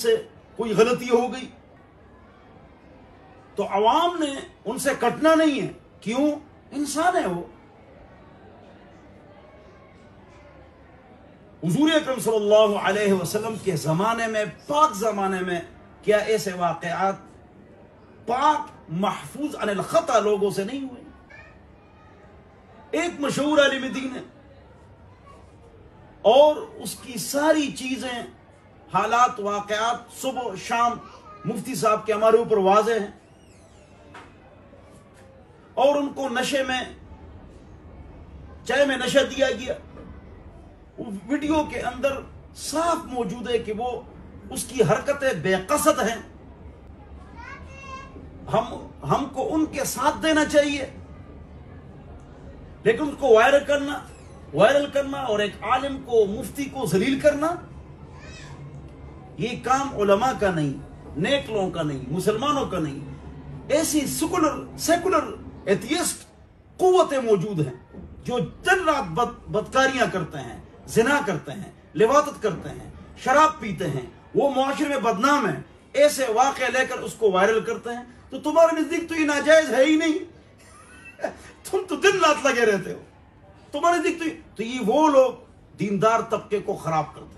سے کوئی غلطی ہو گئی تو عوام نے ان سے کٹنا نہیں ہے. کیوں؟ انسان ہے وہ. حضور اکرم صلی اللہ علیہ وسلم کے زمانے میں، پاک زمانے میں، کیا ایسے واقعات پاک محفوظ عن الخطا لوگوں سے نہیں ہوئے؟ ایک مشہور عالم دین ہے اور اس کی ساری چیزیں، حالات، واقعات صبح و شام مفتی صاحب کے ہمارے اوپر واضح ہیں، اور ان کو نشے میں، چائے میں نشہ دیا گیا. وہ ویڈیو کے اندر صاف موجود ہے کہ وہ اس کی حرکتیں بے قصد ہیں. ہم کو ان کے ساتھ دینا چاہیے، لیکن اس کو وائرل کرنا اور ایک عالم کو، مفتی کو ذلیل کرنا، یہ کام علماء کا نہیں، نیک لوگوں کا نہیں، مسلمانوں کا نہیں. ایسی سیکولر ایتھیسٹ قوتیں موجود ہیں جو دن رات بدکاریاں کرتے ہیں، زنا کرتے ہیں، لواطت کرتے ہیں، شراب پیتے ہیں، وہ معاشرے میں بدنام ہیں. ایسے واقعے لے کر اس کو وائرل کرتے ہیں. تو تمہارے نزدیک تو یہ ناجائز ہے ہی نہیں، تم تو دن رات لگے رہتے ہو. تمہارے نزدیک تو یہ وہ لوگ دیندار طبقے کو خراب کرتے ہیں.